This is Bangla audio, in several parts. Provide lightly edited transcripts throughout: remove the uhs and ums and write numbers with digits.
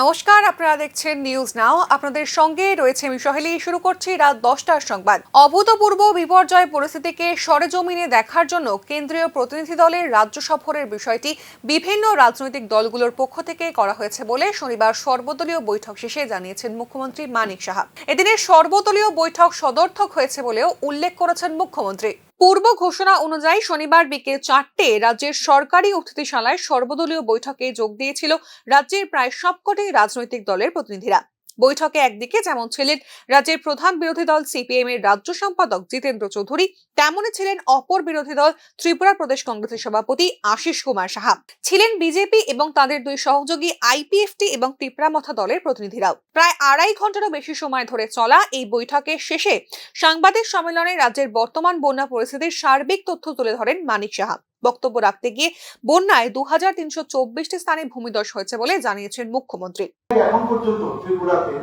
নমস্কার, আপনারা দেখছেন নিউজ নাও। আপনাদের সঙ্গে রয়েছে আমি সহেলি। শুরু করছি রাত 10টার সংবাদ। অভূতপূর্ব বিপর্যয় পরিস্থিতিকে সরেজমিনে দেখার জন্য কেন্দ্রীয় প্রতিনিধি দলের রাজ্য সফরের বিষয়টি বিভিন্ন রাজনৈতিক দলগুলোর পক্ষ থেকে করা হয়েছে বলে শনিবার সর্বদলীয় বৈঠক শেষে জানিয়েছেন মুখ্যমন্ত্রী মানিক সাহা। এদিনের সর্বদলীয় বৈঠক সদর্থক হয়েছে বলেও উল্লেখ করেছেন মুখ্যমন্ত্রী। পূর্ব ঘোষণা অনুযায়ী শনিবার বিকেল 4টে রাজ্যের সরকারি অতিথিশালায় সর্বদলীয় বৈঠকে যোগ দিয়েছিল রাজ্যের প্রায় সবকটি রাজনৈতিক দলের প্রতিনিধিরা। বৈঠকে একদিকে যেমন ছিলেন রাজ্যের প্রধান বিরোধী দল সিপিএম এর রাজ্য সম্পাদক জিতেন্দ্র চৌধুরী, তেমনই ছিলেন অপর বিরোধী দল ত্রিপুরা প্রদেশ কংগ্রেসের সভাপতি আশিস কুমার সাহা, ছিলেন বিজেপি এবং তাদের দুই সহযোগী আইপিএফটি এবং তিপ্রামথা দলের প্রতিনিধিরাও। প্রায় 2.5 ঘন্টারও বেশি সময় ধরে চলা এই বৈঠকের শেষে সাংবাদিক সম্মেলনে রাজ্যের বর্তমান বন্যা পরিস্থিতির সার্বিক তথ্য তুলে ধরেন মানিক সাহা। বক্তব্য রাখতে গিয়ে বন্যায় 2324টি স্থানে ভূমিধস হয়েছে বলে জানিয়েছেন মুখ্যমন্ত্রী। এখন পর্যন্ত ত্রিপুরাতে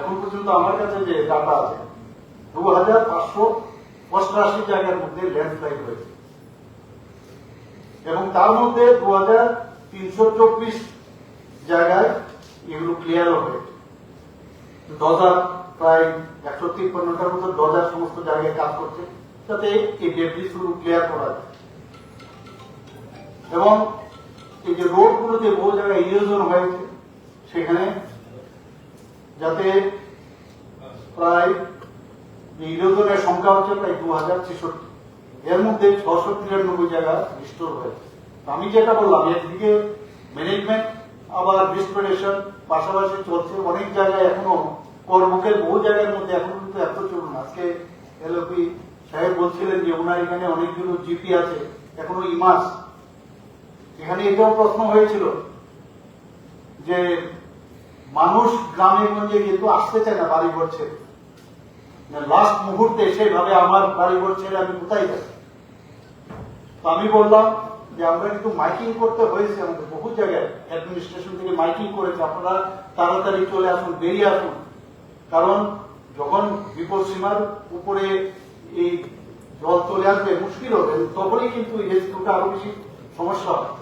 এখন পর্যন্ত আমার কাছে যে ডাটা আছে 2588 জায়গার মধ্যে ল্যান্ডস্লাইড হয়েছে এবং তার মধ্যে 2324 জায়গায় এগুলো ক্লিয়ারও হয়েছে। ডজার প্রায় 153টার মতো ডজার সমস্ত জায়গায় কাজ করছে যাতে এই ডেব্রিসগুলো ক্লিয়ার করা যায় এবং এই যে রোডগুলোতে বহু জায়গায় ইরোজন হয়েছে সেখানে যাতে প্রায় ইরোজনের সংখ্যা হচ্ছে প্রায় 2066, এর মধ্যে 693 জায়গা রিস্টোর হয়েছে। আমি যেটা বললাম একদিকে ম্যানেজমেন্ট আবার রিস্টোরেশন পাশাপাশি চলছে, অনেক জায়গায় এখনো কর্মকের বহু জায়গার মধ্যে এখনো কিন্তু এত চলুন। আজকে এলওপি সাহেব বলছিলেন যে ওনার এখানে অনেকগুলো জিপি আছে এখনো ইমাস। এখানে এটাও প্রশ্ন হয়েছিল যে মানুষ গ্রামে গঞ্জে কিন্তু আসতে চায় না বাড়ি ঘর ছেড়ে, লাস্ট মুহূর্তে সেভাবে আমার বাড়ি ঘর ছেড়ে আমি কোথায় যাই। তো আমি বললাম যে আমরা কিন্তু মাইকিং করতে হয়েছে, আমাদের বহু জায়গায় অ্যাডমিনিস্ট্রেশন থেকে মাইকিং করেছে, আপনারা তাড়াতাড়ি চলে আসুন, বেরিয়ে আসুন, কারণ যখন বিপদ সীমার উপরে এই জল চলে আসবে মুশকিল হবে, তখনই কিন্তু এই রেস্কিউটা আরো বেশি সমস্যা হয়।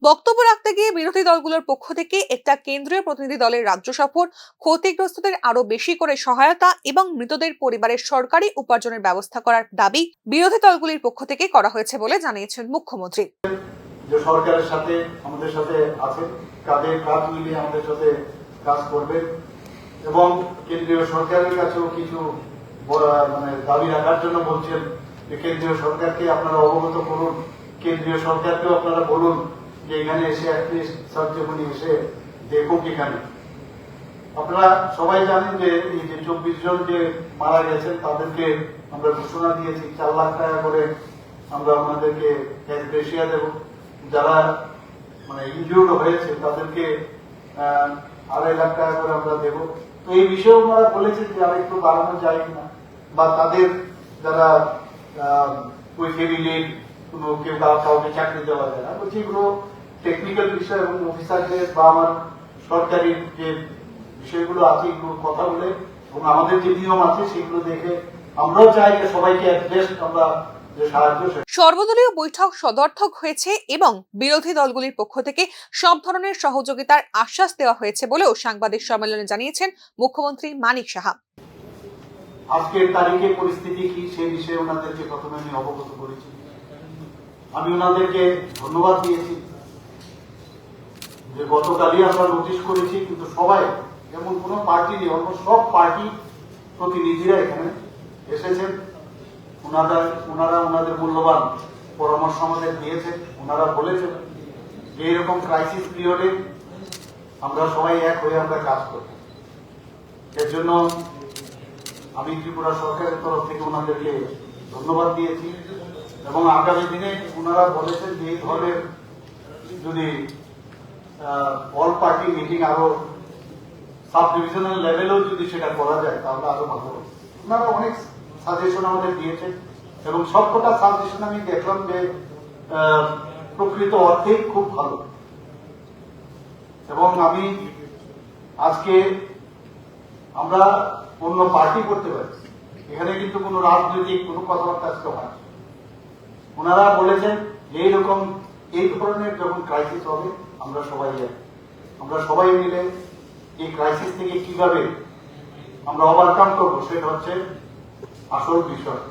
বক্তব্য রাখতে গিয়ে বিরোধী দলগুলোর পক্ষ থেকে একটা কেন্দ্রীয় প্রতিনিধি দলের রাজ্য সফর, ক্ষতিগ্রস্তদের আরো বেশি করে সহায়তা এবং মৃতদের পরিবারের সরকারি উপার্জনের ব্যবস্থা করার দাবি বিরোধী দলগুলির পক্ষ থেকে করা হয়েছে বলে জানিয়েছেন মুখ্যমন্ত্রী। যে সরকারের সাথে আমাদের সাথে আছে, কাঁধে কাঁধ মিলিয়ে আমাদের সাথে কাজ করবে এবং কেন্দ্রীয় সরকারের কাছেও কিছু দাবি রাখার জন্য বলছেন যে কেন্দ্রীয় সরকারকে আপনারা অবগত করুন, কেন্দ্রীয় সরকারকেও আপনারা বলুন যে এখানে এসে অ্যাটলিস্ট সার্জেমনি এসে দেখুক। এখানে আপনারা সবাই জানেন যে এই যে 24 জন যে মারা গেছেন তাদেরকে আমরা ঘোষণা দিয়েছি 4 লাখ টাকা করে আমরা আপনাদেরকে ক্যাশ গ্রেসিয়া দেব। যারা ইনজিউর্ড হয়েছে তাদেরকে 2.5 লাখ টাকা করে আমরা দেব। তো এই বিষয়ে ওনারা বলেছেন যে আর একটু বাড়ানো যায় কিনা, বা তাদের যারা ওই ফ্যামিলির কোনো কেউ কাউকে চাকরি দেওয়া যায় না, বলছি এগুলো টেকনিক্যাল বিষয় এবং অফিসারদের বা আমার সরকারি যে বিষয়গুলো আছে এগুলো কথা বলে এবং আমাদের যে নিয়ম আছে সেগুলো দেখে আমরাও চাই যে সবাইকে অ্যাডজাস্ট আমরা যে সাহায্য। সর্বদলীয় বৈঠক সদর্থক হয়েছে এবং বিরোধী দলগুলির পক্ষ থেকে সব ধরনের সহযোগিতার আশ্বাস দেওয়া হয়েছে বলেও সাংবাদিক সম্মেলনে জানিয়েছেন মুখ্যমন্ত্রী মানিক সাহা। আজকের তারিখে পরিস্থিতি কি সেই বিষয়ে ওনাদেরকে প্রথমে আমি অবগত করেছি। আমি ওনাদেরকে ধন্যবাদ দিয়েছি যে গতকালই আমরা নোটিশ করেছি, কিন্তু সবাই যেমন কোন পার্টি নেই, অলমোস্ট সব পার্টি প্রতিনিধিরা এখানে এসেছেন। ওনারা ওনাদের মূল্যবান পরামর্শ আমাদের দিয়েছেন। ওনারা বলেছেন যে এরকম ক্রাইসিস পিরিয়ডে আমরা সবাই এক হয়ে আমরা কাজ করি। এর জন্য আমি ত্রিপুরা সরকারের তরফ থেকে ওনাদেরকে ধন্যবাদ দিয়েছি এবং আগামী দিনে ওনারা বলেছেন যে এই ধরনের যদি অল পার্টি মিটিং আরো সাব ডিভিশনাল লেভেলেও যদি সেটা করা যায় তাহলে আরো ভালো হবে। ওনারা অনেক সাজেশন আমাদের দিয়েছেন এবং সবকটা সাজেশন আমি দেখলাম যে প্রকৃত অর্থেই খুব ভালো। এবং আমি আজকে আমরা অন্য পার্টি করতে পারি, এখানে কিন্তু কোনো রাজনৈতিক কোনো কথাবার্তা আজকে হয়। ওনারা বলেছেন যে এইরকম এই ধরনের যখন ক্রাইসিস হবে আমরা সবাই মিলে এই ক্রাইসিস থেকে কিভাবে আমরা ওভারকাম করবো সেটা হচ্ছে আসল বিষয়।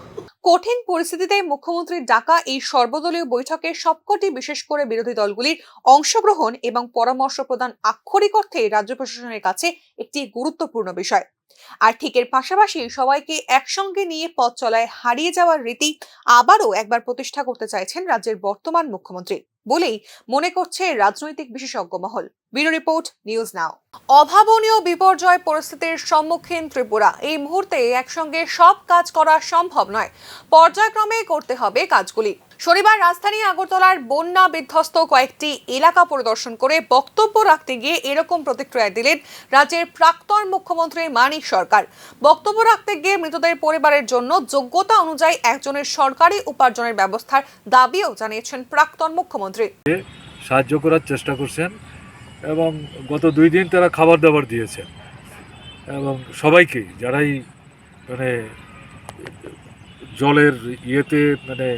কঠিন পরিস্থিতিতে মুখ্যমন্ত্রীর ডাকা এই সর্বদলীয় বৈঠকে সবকটি বিশেষ করে বিরোধী দলগুলির অংশগ্রহণ এবং পরামর্শ প্রদান আক্ষরিক অর্থে রাজ্য প্রশাসনের কাছে একটি গুরুত্বপূর্ণ বিষয়। আর ঠিক এর পাশাপাশি সবাইকে একসঙ্গে নিয়ে পথ চলায় হারিয়ে যাওয়ার রীতি আবারও একবার প্রতিষ্ঠা করতে চাইছেন রাজ্যের বর্তমান মুখ্যমন্ত্রী বলেই মনে করছে রাজনৈতিক বিশেষজ্ঞ মহল। ব্যুরো রিপোর্ট, নিউজ নাও। অভাবনীয় বিপর্যয় পরিস্থিতির সম্মুখীন ত্রিপুরা। এই মুহূর্তে একসঙ্গে সব কাজ করা সম্ভব নয়, পর্যায়ক্রমে করতে হবে কাজগুলি। শনিবার রাজধানী আগরতলার বন্যা বিধ্বস্ত কয়েকটি এলাকা পরিদর্শন করে বক্তব্য রাখতে গিয়ে এরকম প্রতিক্রিয়া দিলেন রাজ্যের প্রাক্তন মুখ্যমন্ত্রী মানিক সরকার। বক্তব্য রাখতে গিয়ে মৃতদের পরিবারের জন্য যোগ্যতা অনুযায়ী একজনের সরকারি উপার্জনের ব্যবস্থার দাবিও জানিয়েছেন প্রাক্তন মুখ্যমন্ত্রী। সাহায্য করার চেষ্টা করছেন এবং গত 2 দিন তারা খাবার দাবার দিয়েছেন এবং সবাইকে যারাই মানে জলের ইয়েতে মানে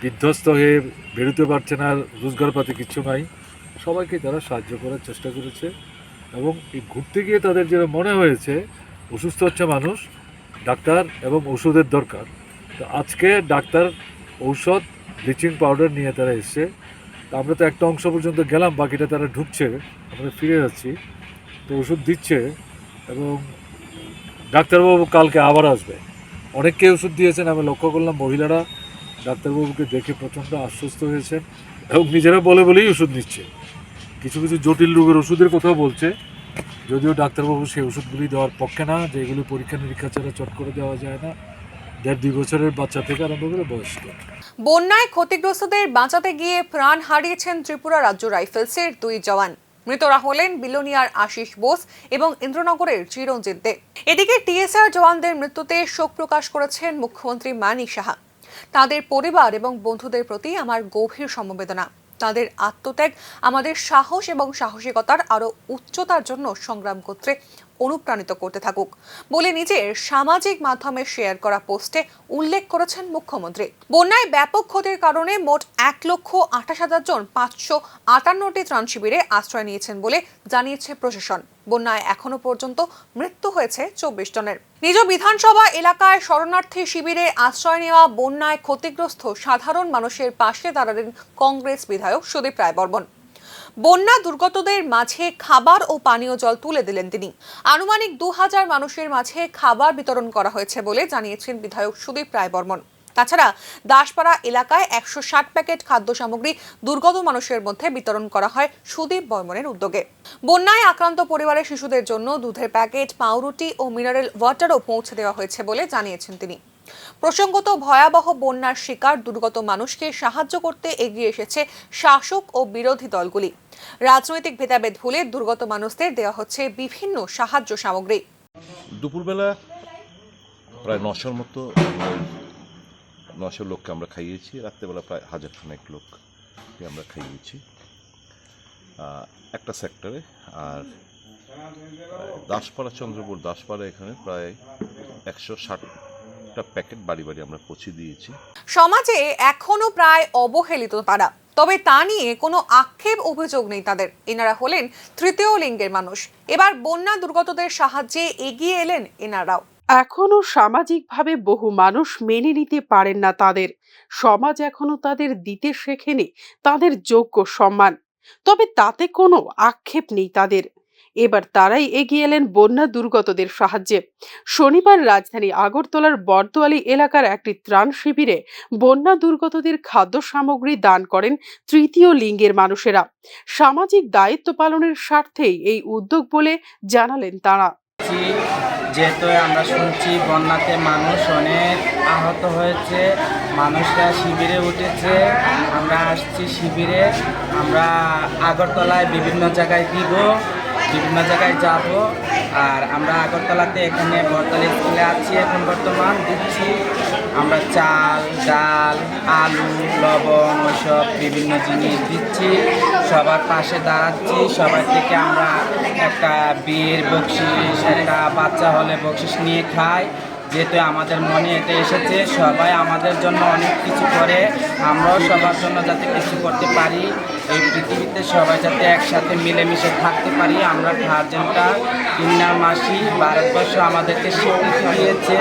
বিধ্বস্ত হয়ে বেরোতে পারছে না, রোজগারপাতি কিছু নাই, সবাইকে তারা সাহায্য করার চেষ্টা করেছে। এবং এই ঘুরতে গিয়ে তাদের যেটা মনে হয়েছে অসুস্থ হচ্ছে মানুষ, ডাক্তার এবং ওষুধের দরকার। তো আজকে ডাক্তার, ঔষধ, ব্লিচিং পাউডার নিয়ে তারা এসছে। তো আমরা তো একটা অংশ পর্যন্ত গেলাম, বাকিটা তারা ঢুকছে, আমরা ফিরে যাচ্ছি। তো ওষুধ দিচ্ছে এবং ডাক্তারবাবু কালকে আবার আসবে। অনেককে ওষুধ দিয়েছেন, আমি লক্ষ্য করলাম মহিলারা ডাক্তারবাবুকে দেখে প্রচণ্ড আশ্বস্ত হয়েছেন এবং নিজেরা বলেই ওষুধ নিচ্ছে। কিছু কিছু জটিল রোগের ওষুধের কথাও বলছে, যদিও ডাক্তারবাবু সেই ওষুধগুলি দেওয়ার পক্ষে না, যে এগুলি পরীক্ষা নিরীক্ষা ছাড়া চট করে দেওয়া যায় না। 1.5-2 বছরের বাচ্চা থেকে আরম্ভ করে বয়স্ক। বন্যায় ক্ষতিগ্রস্তদের বাঁচাতে গিয়ে প্রাণ হারিয়েছেন ত্রিপুরা রাজ্য রাইফেলসের 2 জওয়ান। মৃতরা হলেন বিলোনিয়ার আশিস বোস এবং ইন্দ্রনগরের চিরঞ্জিত দে। এদিকে টিএসআর জওয়ানদের মৃত্যুতে শোক প্রকাশ করেছেন মুখ্যমন্ত্রী মানিক সাহা। তাদের পরিবার এবং বন্ধুদের প্রতি আমার গভীর সমবেদনা। তাদের আত্মত্যাগ আমাদের সাহস এবং সাহসিকতার আরো উচ্চতার জন্য সংগ্রাম করতে অনুপ্রাণিত করতে থাকুক বলে নিজের সামাজিক মাধ্যমে শেয়ার করা পোস্টে উল্লেখ করেছেন মুখ্যমন্ত্রী। বন্যায় ব্যাপক ক্ষতির কারণে মোট 1,28,000 জন 558টি ত্রাণ শিবিরে আশ্রয় নিয়েছেন বলে জানিয়েছে প্রশাসন। বন্যায় এখনো পর্যন্ত মৃত্যু হয়েছে 24 জনের। নিজ বিধানসভা এলাকায় শরণার্থী শিবিরে আশ্রয় নেওয়া বন্যায় ক্ষতিগ্রস্ত সাধারণ মানুষের পাশে দাঁড়ালেন কংগ্রেস বিধায়ক সুদীপ রায়বর্মন। বন্যা দুর্গতদের মাঝে খাবার ও পানীয় জল তুলে দিলেন তিনি। আনুমানিক 2000 মানুষের মাঝে খাবার বিতরণ করা হয়েছে বলে জানিয়েছেন বিধায়ক সুদীপ রায়বর্মন। তাছাড়া দাসপাড়া এলাকায় 160 প্যাকেট খাদ্য সামগ্রী দুর্গত মানুষের মধ্যে বিতরণ করা হয় সুদীপ বর্মনের উদ্যোগে। বন্যায় আক্রান্ত পরিবারের শিশুদের জন্য দুধের প্যাকেট, পাউরুটি ও মিনারেল ওয়াটারও পৌঁছে দেওয়া হয়েছে বলে জানিয়েছেন তিনি। প্রসঙ্গত, ভয়াবহ বন্যার শিকার দুর্গত মানুষকে সাহায্য করতে এগিয়ে এসেছে শাসক ও বিরোধী দলগুলি। রাজনৈতিক ভেদাভেদ ভুলে দুর্গত মানুষদের দেওয়া হচ্ছে বিভিন্ন সাহায্য সামগ্রী। দুপুরবেলা প্রায় 900 মতো 900 লোককে আমরা খাইয়েছি। রাত্রেবেলা প্রায় 1000 খানেক লোককে আমরা খাইয়েছি একটা সেক্টরে। আর দাসপাড়া, চন্দ্রপুর দাসপাড়া, এখানে প্রায় 160টা প্যাকেট বাড়ি বাড়ি আমরা পৌঁছে দিয়েছি। সমাজে এখনো প্রায় অবহেলিত তারা, তবে তা নিয়ে কোনো আক্ষেপ অভিযোগ নেই তাদের। এনারা হলেন তৃতীয় লিঙ্গের মানুষ। এবার বন্যা দুর্গতদের সাহায্যে এগিয়ে এলেন এনারাও। এখনো সামাজিকভাবে বহু মানুষ মেনে নিতে পারেন না তাদের। সমাজ এখনো তাদের দিতে শেখেনি তাদের যোগ্য সম্মান, তবে তাতে কোনো আক্ষেপ নেই তাদের। এবার তারাই এগিয়ে এলেন বন্যা দুর্গতদের সাহায্যে। শনিবার রাজধানী আগরতলার বর্দোয়ালি এলাকার একটি ত্রাণ শিবিরে বন্যা দুর্গতদের খাদ্য সামগ্রী দান করেন তৃতীয় লিঙ্গের মানুষেরা। সামাজিক দায়িত্ব পালনের স্বার্থেই এই উদ্যোগ বলে জানালেন তারা। যেহেতু আমরা শুনছি বন্যাতে মানুষ অনেক আহত হয়েছে, মানুষরা শিবিরে উঠেছে, আমরা আসছি শিবিরে। আমরা আগরতলায় বিভিন্ন জায়গায় দিব, বিভিন্ন জায়গায় যাব। আর আমরা আগরতলাতে এখানে বর্তমানে স্কুলে আছি, এখন বর্তমান দিচ্ছি আমরা চাল, ডাল, আলু, লবণ, ওইসব বিভিন্ন জিনিস দিচ্ছি। সবার পাশে দাঁড়াচ্ছি। সবার থেকে আমরা একটা বিয়ের বকশিস, একটা বাচ্চা হলে বকশিস নিয়ে খাই। যেহেতু আমাদের মনে এটা এসেছে, সবাই আমাদের জন্য অনেক কিছু করে, আমরাও সবার জন্য যাতে কিছু করতে পারি এই পৃথিবীতে সবাই যাতে একসাথে মিলেমিশে থাকতে পারি। আমরা ভার্জিনটা ইন্না মাসি ভারতবর্ষ আমাদেরকে স্বীকৃতি দিয়েছে।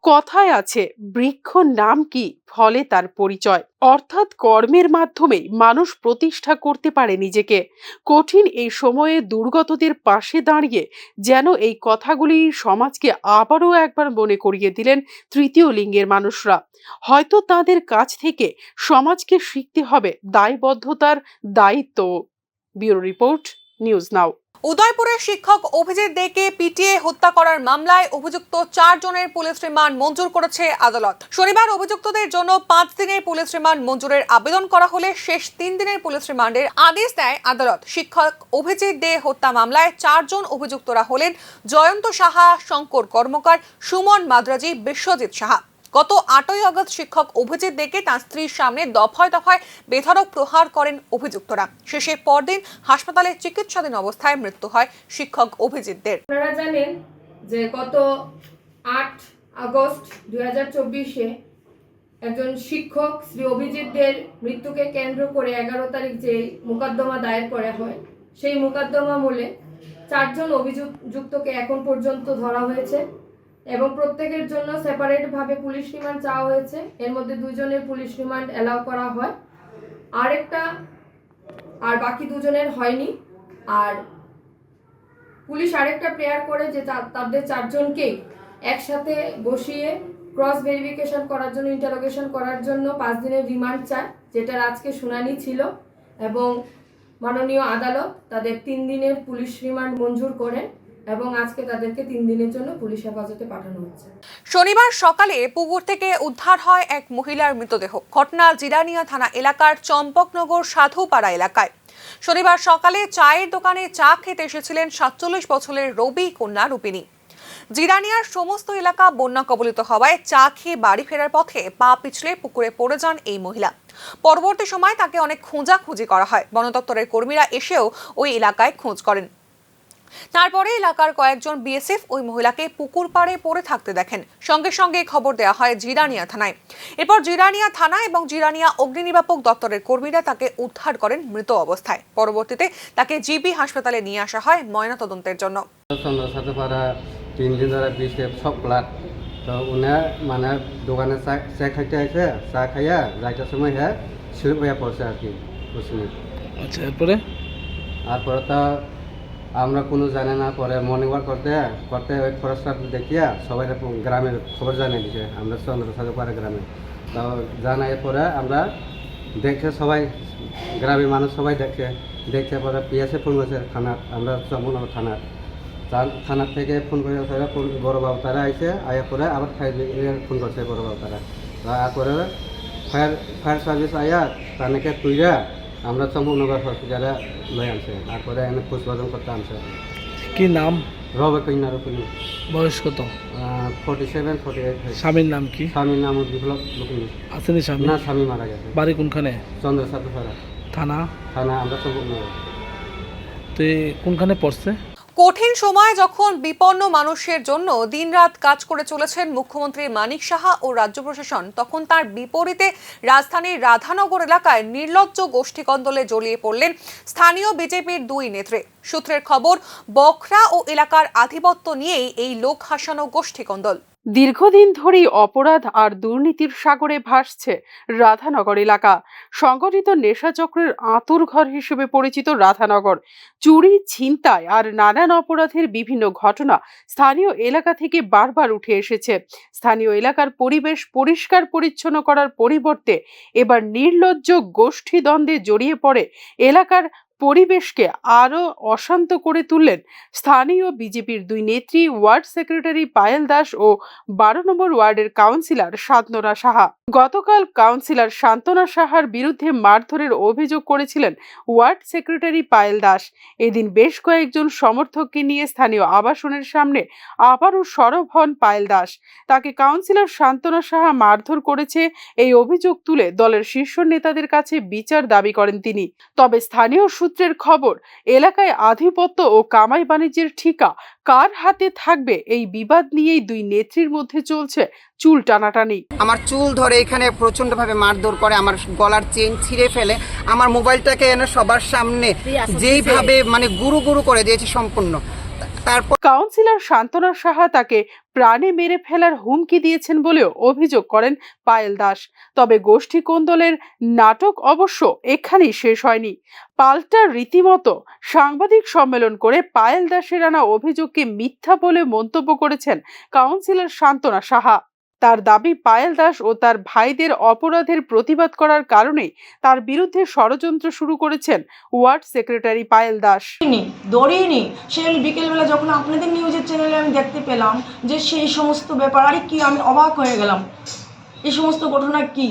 কথায় আছে বৃক্ষ নাম কি ফলে তার পরিচয়, অর্থাৎ কর্মের মাধ্যমে মানুষ প্রতিষ্ঠা করতে পারে নিজেকে। কঠিন এই সময়ে দুর্গতদের পাশে দাঁড়িয়ে যেন এই কথাগুলি সমাজকে আবারও একবার মনে করিয়ে দিলেন তৃতীয় লিঙ্গের মানুষরা। হয়তো তাদের কাছ থেকে সমাজকে শিখতে হবে দায়বদ্ধতার দায়িত্ব। Bureau report, news now. উদয়পুরের শিক্ষক অভিজিৎ দেকে পিটিয়ে হত্যা করার মামলায় অভিযুক্ত 4 জনের পুলিশ রিমান্ড মঞ্জুর করেছে আদালত। শনিবার অভিযুক্তদের জন্য 5 দিনের পুলিশ রিমান্ড মঞ্জুরের আবেদন করা হলে শেষ 3 দিনের পুলিশ রিমান্ডের আদেশ দেয় আদালত। শিক্ষক অভিজিৎ দে হত্যা মামলায় 4 জন অভিযুক্তরা হলেন জয়ন্ত সাহা, শঙ্কর কর্মকার, সুমন মাদ্রাজি, বিশ্বজিৎ সাহা। গত 8ই আগস্ট শিক্ষক অভিজিৎ দেকে তাঁর স্ত্রীর সামনে দফায় দফায় বেধড়ক প্রহার করেন অভিযুক্তরা। শেষে পরদিন হাসপাতালে চিকিৎসাধীন অবস্থায় মৃত্যু হয় শিক্ষক অভিজিৎ দের। আপনারা জানেন যে গত 8 আগস্ট 2024-এ একজন শিক্ষক শ্রী অভিজিৎ দের মৃত্যুকে কেন্দ্র করে 11 তারিখ যে মোকদ্দমা দায়ের করা হয়, সেই মোকদ্দমা আমলে 4 জন অভিযুক্তকে এখন পর্যন্ত ধরা হয়েছে এবং প্রত্যেকের জন্য সেপারেটভাবে পুলিশ রিমান্ড চাওয়া হয়েছে। এর মধ্যে 2 জনের পুলিশ রিমান্ড অ্যালাউ করা হয়, আর বাকি 2 জনের হয়নি। আর পুলিশ আরেকটা প্রেয়ার করে যে তাদের 4 জনকেই একসাথে বসিয়ে ক্রস ভেরিফিকেশন করার জন্য, ইন্টারোগেশন করার জন্য 5 দিনের রিমান্ড চায়, যেটার আজকে শুনানি ছিল এবং মাননীয় আদালত তাদের 3 দিনের পুলিশ রিমান্ড মঞ্জুর করেন এবং আজকে তাদেরকে 3 দিনের জন্য পুলিশ হেফাজতে পাঠানো হচ্ছে। শনিবার সকালে পুকুর থেকে উদ্ধার হয় এক মহিলার মৃতদেহ। ঘটনা জিরানিয়া থানা এলাকার চম্পকনগর সাধুপাড়া এলাকায়। শনিবার সকালে চায়ের দোকানে চা খেতে এসেছিলেন 47 বছরের রবি কন্যা রূপিনী। জিরানিয়ার সমস্ত এলাকা বন্যা কবলিত হওয়ায় চা খেয়ে বাড়ি ফেরার পথে পা পিছলে পুকুরে পড়ে যান এই মহিলা। পরবর্তী সময় তাকে অনেক খোঁজাখুঁজি করা হয়। বন দপ্তরের কর্মীরা এসেও ওই এলাকায় খোঁজ করেন। তারপরে এলাকার কয়েকজন বিএসএফ ওই মহিলাকে পুকুর পাড়ে পড়ে থাকতে দেখেন। সঙ্গে সঙ্গে খবর দেওয়া হয় জিরানিয়া থানায়। এরপর জিরানিয়া থানা এবং জিরানিয়া অগ্নি নির্বাপক দপ্তরের কর্মীরা তাকে উদ্ধার করেন মৃত অবস্থায়। পরবর্তীতে তাকে জিবি হাসপাতালে নিয়ে আসা হয় ময়নাতদন্তের জন্য। সাধুপাড়া 3 দিন ধরে বিএসএফ সব প্লাট তো উনি মানে দোকানে চা খাইতে আছে, চা খাইয়া যাইটার সময় স্লিপ হয়ে পড়ছে আর কি। আচ্ছা, এরপরে তো আমরা কোনো জানে না, পরে মর্নিং ওয়াক করতে ওই ফরেস্টার দেখিয়া সবাই গ্রামের খবর জানিয়ে দিছে, আমরা সাধুপাড়া গ্রামে। তো জানার পরে আমরা দেখে সবাই গ্রামের মানুষ সবাই দেখছে পরে পিএসএ ফোন করেছে থানার, আমরা চম্পকনগর থানার থেকে ফোন করে বড় বাবু তারা আইসে, আয়া পরে আবার ফোন করছে বড় বাবু তারা। তারপরে ফায়ার সার্ভিস আয়া তাকে তুইরা আমরা চম্পকনগর হসপিটালে লই আনছে, তারপরে এনে পোস্টমর্টম করতে আনছে। কি নাম? রবি কন্যা রূপিনী। বয়স কত? 47, 48। স্বামীর নাম কি? স্বামীর নাম বিপ্লব রূপিনী। আসেনি স্বামী? না, স্বামী মারা গেছে। বাড়ি কোনখানে? সাধুপাড়া থানা আমরা চম্পকনগর। তো কোনখানে পড়ছে? কঠিন সময় যখন বিপন্ন মানুষের জন্য দিনরাত কাজ করে চলেছেন মুখ্যমন্ত্রী মানিক সাহা ও রাজ্য প্রশাসন, তখন তার বিপরীতে রাজধানীর রাধানগর এলাকায় নির্লজ্জ গোষ্ঠীকন্দলে জড়িয়ে পড়লেন স্থানীয় বিজেপির 2 নেত্রী। সূত্রের খবর, বখরা ও এলাকার আধিপত্য নিয়েই এই লোক হাসানো গোষ্ঠীকন্দল। দীর্ঘদিন ধরেই অপরাধ আর দুর্নীতির সাগরে ভাসছে রাধানগর এলাকা। সংগঠিত নেশাচক্রের আঁতুড়ঘর হিসেবে পরিচিত রাধানগর। চুরি, ছিনতাই আর নানান অপরাধের বিভিন্ন ঘটনা স্থানীয় এলাকা থেকে বারবার উঠে এসেছে। স্থানীয় এলাকার পরিবেশ পরিষ্কার পরিচ্ছন্ন করার পরিবর্তে এবার নির্লজ্জ গোষ্ঠীদ্বন্দ্বে জড়িয়ে পড়ে এলাকার পরিবেশকে আরো অশান্ত করে তুললেন স্থানীয় বিজেপির 2 নেত্রী, ওয়ার্ড সেক্রেটারি পায়েল দাস ও 12 নম্বর ওয়ার্ডের কাউন্সিলর শান্তনা সাহা। গতকাল কাউন্সিলর শান্তনা সাহার বিরুদ্ধে মারধরের অভিযোগ করেছিলেন ওয়ার্ড সেক্রেটারি পায়েল দাস। এদিন বেশ কয়েকজন সমর্থককে নিয়ে স্থানীয় আবাসনের সামনে আবারও সরব হন পায়েল দাস। তাকে কাউন্সিলর শান্তনা সাহা মারধর করেছে এই অভিযোগ তুলে দলের শীর্ষ নেতাদের কাছে বিচার দাবি করেন তিনি। তবে স্থানীয় সূত্রের খবর, এলাকায় আধিপত্য ও কামাই বাণিজ্যের ঠিকা কার হাতে থাকবে এই বিবাদ নিয়েই দুই নেত্রীর মধ্যে চলছে চুল টানাটানি। আমার চুল ধরে এখানে প্রচন্ডভাবে মারধর করে, আমার গলার চেন ছিঁড়ে ফেলে, আমার মোবাইলটাকে এনে সবার সামনে যেইভাবে মানে গুরু গুরু করে দিয়েছে সম্পূর্ণ। তারপর কাউন্সিলর শান্তনা সাহা তাকে প্রাণে মেরে ফেলার হুমকি দিয়েছেন বলেও অভিযোগ করেন পায়েল দাস। তবে গোষ্ঠী কোন্দলের নাটক অবশ্য এখানেই শেষ হয়নি। পাল্টা রীতিমতো সাংবাদিক সম্মেলন করে পায়েল দাসের আনা অভিযোগকে মিথ্যা বলে মন্তব্য করেছেন কাউন্সিলর শান্তনা সাহা। তার দাবি, পায়েল দাস ও তার ভাইদের অপরাধের প্রতিবাদ করার কারণেই তার বিরুদ্ধে ষড়যন্ত্র শুরু করেছেন ওয়ার্ড সেক্রেটারি পায়েল দাস। দৌড়িনি, সে বিকেলবেলা যখন আপনাদের নিউজের চ্যানেলে আমি দেখতে পেলাম যে সেই সমস্ত ব্যাপার, আরে কি আমি অবাক হয়ে গেলাম, এই সমস্ত ঘটনা কি।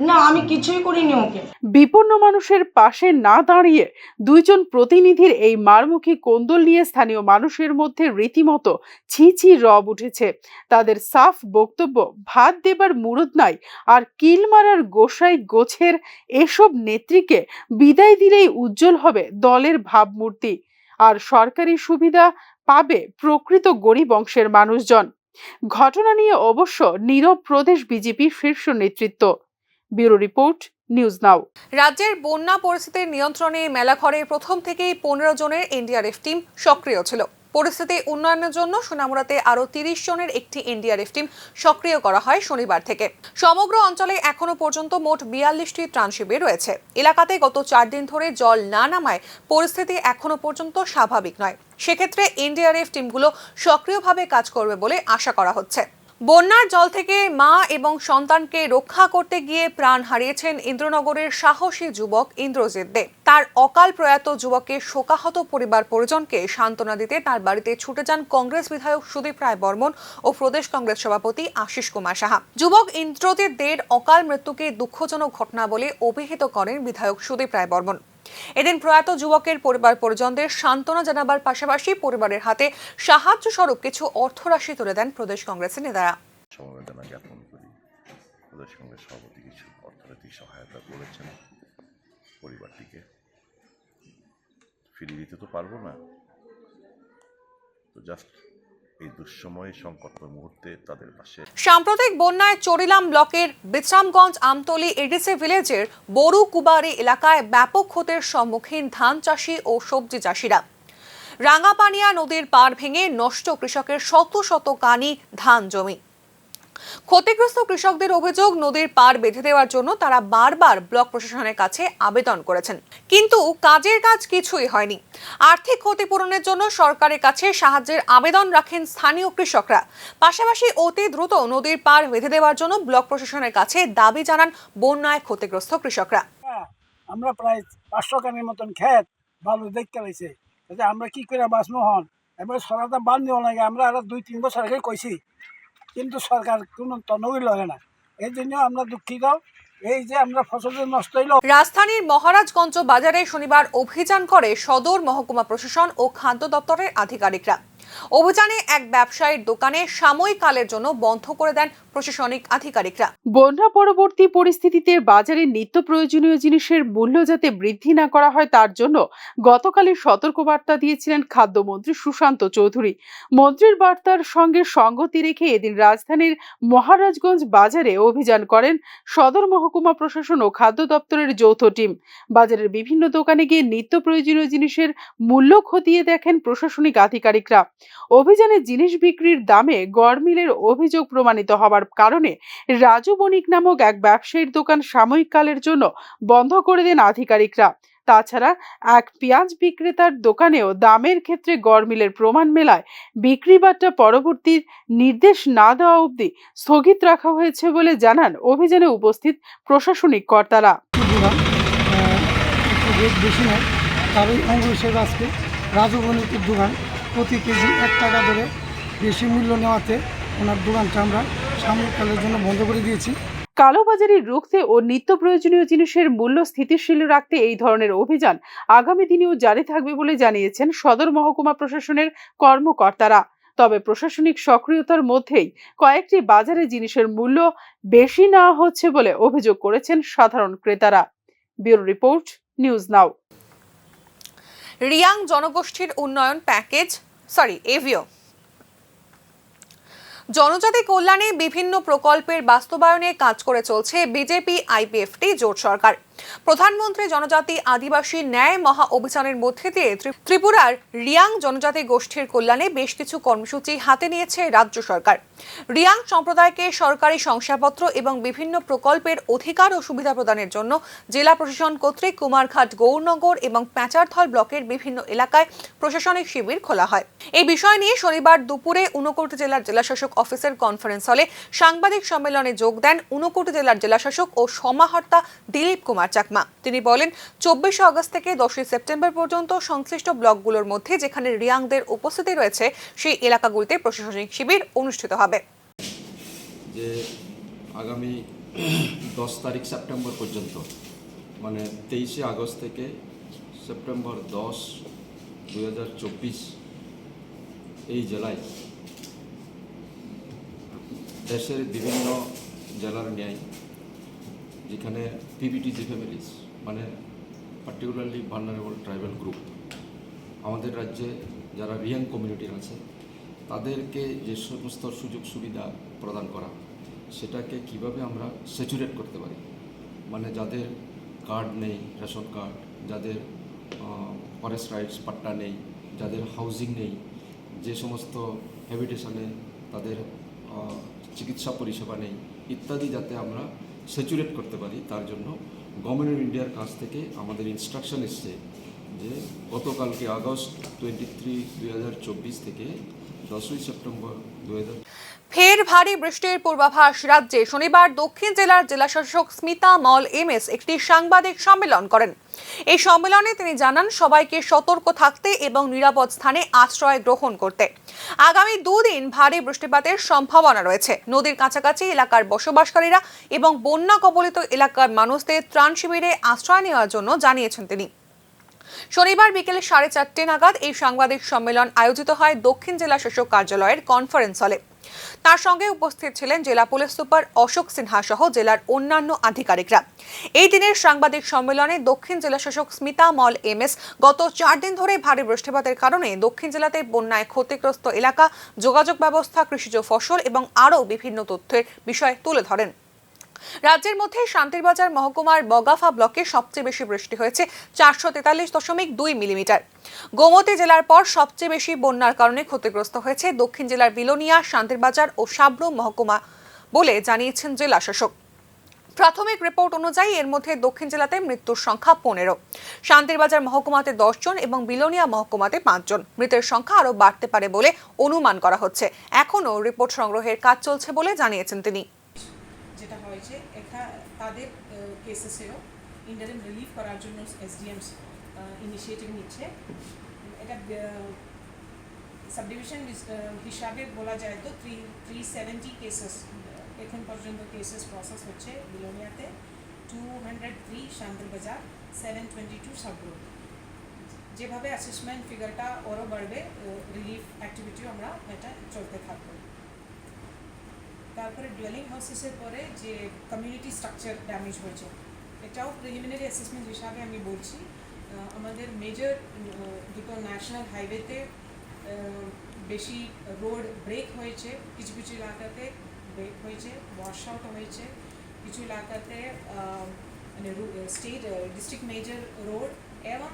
না, আমি কিছুই করিনি ওকে। বিপন্ন মানুষের পাশে না দাঁড়িয়ে দুইজন প্রতিনিধির এই মারমুখী কোন্দল নিয়ে স্থানীয় মানুষের মধ্যে রীতিমতো ছি ছি রব উঠেছে। তাদের সাফ বক্তব্য, ভাত দেবার মুরদ নাই আর কিল মারার গোসাই গোছের এসব নেত্রীকে বিদায় দিলেই উজ্জ্বল হবে দলের ভাবমূর্তি, আর সরকারি সুবিধা পাবে প্রকৃত গরিব অংশের মানুষজন। ঘটনা নিয়ে অবশ্য নীরব প্রদেশ বিজেপি শীর্ষ নেতৃত্ব। ব্যুরো রিপোর্ট, নিউজ নাও। রাজ্যের বন্যা পরিস্থিতির নিয়ন্ত্রণে মেলাঘরে প্রথম থেকেই 15 জনের এনডিআরএফ টিম সক্রিয় ছিল। পরিস্থিতি উন্নয়নের জন্য সোনামুড়াতে আরও 30 জনের একটি এনডিআরএফ টিম সক্রিয় করা হয় শনিবার থেকে। সমগ্র অঞ্চলে এখনো পর্যন্ত মোট 42টি ত্রাণ শিবির রয়েছে। এলাকাতে গত 4 দিন ধরে জল না নামায় পরিস্থিতি এখনো পর্যন্ত স্বাভাবিক নয়। সেক্ষেত্রে এনডিআরএফ টিমগুলো সক্রিয়ভাবে কাজ করবে বলে আশা করা হচ্ছে। বন্যার জল থেকে মা এবং সন্তানকে রক্ষা করতে গিয়ে প্রাণ হারিয়েছেন ইন্দ্রনগরের সাহসী যুবক ইন্দ্রজিৎ দে। তার অকাল প্রয়াত যুবকের শোকাহত পরিবার পরিজনকে সান্ত্বনা দিতে তার বাড়িতে ছুটে যান কংগ্রেস বিধায়ক সুদীপ রায় বর্মন ও প্রদেশ কংগ্রেস সভাপতি আশিস কুমার সাহা। যুবক ইন্দ্রজিৎ দের অকাল মৃত্যুকে দুঃখজনক ঘটনা বলে অভিহিত করেন বিধায়ক সুদীপ রায় বর্মন। এদিন প্রয়াত যুবকের পরিবার পরিজনদের সান্ত্বনা জানাবার পাশাপাশি পরিবারের হাতে সাহায্য স্বরূপ কিছু অর্থরাশি তুলে দেন প্রদেশ কংগ্রেসের নেতারা। সমবেদনা জ্ঞাপন করি। প্রদেশ কংগ্রেস সভাপতি কিছু অর্থনৈতিক সহায়তা করেছেন পরিবারটিকে। ফিরিয়ে দিতে তো পারবো না, তো জাস্ট এই দুঃসময়ে সংকটময় মুহূর্তে তাদের পাশে। সাম্প্রতিক বন্যায় চরিলাম ব্লকের বিশ্রামগঞ্জ আমতলী এডিসি ভিলেজের বড়ু কুবারি এলাকায় ব্যাপক ক্ষতির সম্মুখীন ধান চাষি ও সবজি চাষিরা। রাঙ্গাপানিয়া নদীর পাড় ভেঙে নষ্ট কৃষকের শত শত কানি ধান জমি। ক্ষতিগ্রস্ত কৃষকদের অভিযোগ, নদীর পাড় বেঁধে দেওয়ার জন্য তারা বারবার ব্লক প্রশাসনের কাছে আবেদন করেছেন, কিন্তু কাজের কাজ কিছুই হয়নি। আর্থিক ক্ষতিপূরণের জন্য সরকারের কাছে সাহায্যের আবেদন রাখেন স্থানীয় কৃষকরা। পাশাপাশি অতি দ্রুত নদীর পাড় বেঁধে দেওয়ার জন্য ব্লক প্রশাসনের কাছে দাবি জানান বন্যায় ক্ষতিগ্রস্ত কৃষকরা। আমরা প্রায় 500 কানির মতন ক্ষেত ভালো দেখতে পাইছে, আমরা কি করে বাঁচবো হন। এবার সরকার বান দেওয়া লাগে, আমরা আরো 2-3 বছর আগে কইছি, কিন্তু সরকার কোনো তনবি লগে না। এই জন্য আমরা দুঃখিত, এই যে আমরা ফসল নষ্ট হইল। রাজধানীর মহারাজগঞ্জ বাজারে শনিবার অভিযান করে সদর মহকুমা প্রশাসন ও খাদ্য দপ্তরের আধিকারিকরা। অভিযানে এক ব্যবসায়ীর দোকানে সাময়িককালের জন্য বন্ধ করে দেন প্রশাসনিক আধিকারিকরা। বন্যা পরবর্তী পরিস্থিতিতে বাজারে নিত্য প্রয়োজনীয় জিনিসের মূল্য যাতে বৃদ্ধি না করা হয় তার জন্য গতকালই সতর্কবার্তা দিয়েছিলেন খাদ্যমন্ত্রী সুশান্ত চৌধুরী। মন্ত্রীর বার্তার সঙ্গে সঙ্গতি রেখে এদিন রাজধানীর মহারাজগঞ্জ বাজারে অভিযান করেন সদর মহকুমা প্রশাসন ও খাদ্য দপ্তরের যৌথ টিম। বাজারের বিভিন্ন দোকানে গিয়ে নিত্য প্রয়োজনীয় জিনিসের মূল্য খতিয়ে দেখেন প্রশাসনিক আধিকারিকরা। অভিযানে জিনিস বিক্রির দামে গড়মিলের অভিযোগ প্রমাণিত হওয়ার কারণে রাজু বণিক নামক এক ব্যবসায়ীর দোকান সাময়িককালের জন্য বন্ধ করে দেন আধিকারিকরা। তাছাড়া এক পেঁয়াজ বিক্রেতার দোকানেও দামের ক্ষেত্রে গড়মিলের প্রমাণ মেলায় বিক্রি বাট্টা পরবর্তী নির্দেশ না দেওয়া অবধি স্থগিত রাখা হয়েছে বলে জানান অভিযানে উপস্থিত প্রশাসনিক কর্তারা। বেশি নয়, তারই অঙ্গ হিসেবে আজকে রাজু বণিকের দোকান প্রতি কেজি 1 টাকা ধরে বেশি মূল্য নেওয়াতে ওনার দোকানটা আমরা সাময়িককালের জন্য বন্ধ করে দিয়েছি। কালোবাজারি রুখতে ও নিত্য প্রয়োজনীয় জিনিসের মূল্য স্থিতিশীল রাখতে এই ধরনের অভিযান আগামী দিনেও জারি থাকবে বলে জানিয়েছেন সদর মহকুমা প্রশাসনের কর্মকর্তারা। তবে প্রশাসনিক সক্রিয়তার মধ্যেই কয়েকটি বাজারে জিনিসের মূল্য বেশি নেওয়া হচ্ছে বলে অভিযোগ করেছেন সাধারণ ক্রেতারা। ব্যুরো রিপোর্ট, নিউজ নাও। রিয়াং জনগোষ্ঠীর উন্নয়ন প্যাকেজ এভিও জনজাতি কল্যাণে বিভিন্ন প্রকল্পের বাস্তবায়নে কাজ করে চলছে বিজেপি আইপিএফটি জোট সরকার। প্রধানমন্ত্রী জনজাতি আদিবাসী ন্যায় মহা অভিযানের মধ্যে দিয়ে ত্রিপুরার রিয়াং জনজাতি গোষ্ঠীর কল্যাণে বেশ কিছু কর্মসূচি হাতে নিয়েছে রাজ্য সরকার। রিয়াং সম্প্রদায়কে সরকারি শংসাপত্র এবং বিভিন্ন প্রকল্পের অধিকার ও সুবিধা প্রদানের জন্য জেলা প্রশাসন কর্তৃক কুমারঘাট, গৌরনগর এবং প্যাঁচারথল ব্লকের বিভিন্ন এলাকায় প্রশাসনিক শিবির খোলা হয়। এই বিষয় নিয়ে শনিবার দুপুরে ঊনকোটি জেলার জেলাশাসক অফিসের কনফারেন্স হলে সাংবাদিক সম্মেলনে যোগ দেন ঊনকোটি জেলার জেলাশাসক ও সমাহর্তা দিলীপ কুমার চাকমা। তিনি বলেন, 24 আগস্ট থেকে 10 সেপ্টেম্বর পর্যন্ত সংশ্লিষ্ট ব্লকগুলোর মধ্যে যেখানে রিয়াংদের উপস্থিতি রয়েছে সেই এলাকাগুলিতে প্রশাসনিক শিবির অনুষ্ঠিত হবে। যে আগামী 10 তারিখ সেপ্টেম্বর পর্যন্ত, মানে 23 আগস্ট থেকে সেপ্টেম্বর 10, 2024 এই জেলায় দেশের বিভিন্ন জেলার ন্যায় যেখানে পিবিটিজি ফ্যামিলিজ মানে পার্টিকুলারলি ভালনারেবল ট্রাইবাল গ্রুপ আমাদের রাজ্যে যারা রিয়াং কমিউনিটির আছে তাদেরকে যে সমস্ত সুযোগ সুবিধা প্রদান করা সেটাকে কিভাবে আমরা স্যাচুরেট করতে পারি, মানে যাদের কার্ড নেই, রেশন কার্ড, যাদের ফরেস্ট রাইটস পাট্টা নেই, যাদের হাউজিং নেই, যে সমস্ত হ্যাবিটেশনে তাদের চিকিৎসা পরিষেবা নেই ইত্যাদি, যাতে আমরা স্যাচুরেট করতে পারি তার জন্য গভর্নমেন্ট অফ ইন্ডিয়ার কাছ থেকে আমাদের ইনস্ট্রাকশন এসছে যে গতকালকে আগস্ট 23, 2024 থেকে 10 সেপ্টেম্বর 2000 ফের ভারী বৃষ্টির পূর্বাভাস রাজ্যে। শনিবার দক্ষিণ জেলার জেলাশাসক স্মিতা মল এমএস একটি সাংবাদিক সম্মেলন করেন। এই সম্মেলনে তিনি জানান সবাইকে সতর্ক থাকতে এবং নিরাপদ স্থানে আশ্রয় গ্রহণ করতে। আগামী 2 দিন ভারী বৃষ্টিপাতের সম্ভাবনা রয়েছে। নদীর কাছাকাছি এলাকার বসবাসকারীরা এবং বন্যা কবলিত এলাকার মানুষদের ত্রাণ শিবিরে আশ্রয় নেওয়ার জন্য জানিয়েছেন তিনি। শনিবার বিকেল 4:30 নাগাদ এই সাংবাদিক সম্মেলন আয়োজিত হয় দক্ষিণ জেলা শাসক কার্যালয়ের কনফারেন্স হলে। তার সঙ্গে উপস্থিত ছিলেন জেলা পুলিশ সুপার অশোক সিনহা সহ জেলার অন্যান্য আধিকারিকরা। এই দিনের সাংবাদিক সম্মেলনে দক্ষিণ জেলা শাসক স্মিতা মল এমএস গত 4 দিন ধরে ভারী বৃষ্টিপাতের কারণে দক্ষিণ জেলাতে বন্যায় ক্ষতিগ্রস্ত এলাকা, যোগাযোগ ব্যবস্থা, কৃষিজ ফসল এবং আরও বিভিন্ন তথ্যের বিষয় তুলে ধরেন। রাজ্যের মধ্যে শান্তিরবাজার মহকুমার বগাফা ব্লকে সবচেয়ে বেশি বৃষ্টি হয়েছে 443.2 মিলিমিটার। গোমতী জেলার পর সবচেয়ে বেশি বন্যার কারণে ক্ষতিগ্রস্ত হয়েছে দক্ষিণ জেলার বিলোনিয়া, শান্তিরবাজার ও সাবরুম মহকুমা বলে জানিয়েছেন জেলা শাসক। প্রাথমিক রিপোর্ট অনুযায়ী এর মধ্যে দক্ষিণ জেলাতে মৃত্যুর সংখ্যা 15, শান্তিরবাজার মহকুমাতে 10 জন এবং বিলোনিয়া মহকুমাতে 5 জন। মৃতের সংখ্যা আরও বাড়তে পারে বলে অনুমান করা হচ্ছে। এখনও রিপোর্ট সংগ্রহের কাজ চলছে বলে জানিয়েছেন তিনি। যেটা হয়েছে তাদের কেসেসেরও ইন্টারিম রিলিফ করার জন্য এসডিএমস ইনিশিয়েটিভ নিচ্ছে। এটা সাবডিভিশন হিসাবে বলা যায় তো 370 কেসেস এখন পর্যন্ত কেসেস প্রসেস হচ্ছে বিলোনিয়াতে, 203 শান্তিরবাজার, 722 সাবরুম। যেভাবে অ্যাসেসমেন্ট ফিগারটা আরও বাড়বে, রিলিফ অ্যাক্টিভিটিও আমরা এটা চলতে থাকবো। তারপরে ডুয়েলিং হাউসেসের পরে যে কমিউনিটি স্ট্রাকচার ড্যামেজ হয়েছে এটাও প্রিলিমিনারি অ্যাসেসমেন্ট হিসাবে আমি বলছি। আমাদের মেজর দুটো ন্যাশনাল হাইওয়েতে বেশি রোড ব্রেক হয়েছে, কিছু কিছু এলাকাতে ব্রেক হয়েছে, ওয়াশ আউট হয়েছে, কিছু এলাকাতে মানে স্টেট ডিস্ট্রিক্ট মেজর রোড এবং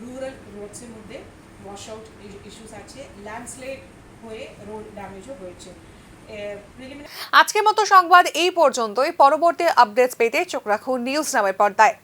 রুরাল রোডসের মধ্যে ওয়াশ আউট ইস্যুস আছে, ল্যান্ডস্লাইড হয়ে রোড ড্যামেজও হয়েছে। আজকের মতো সংবাদ এই পর্যন্তই। পরবর্তী আপডেটস পেতে চোখ রাখুন নিউজ নামের পর্দায়।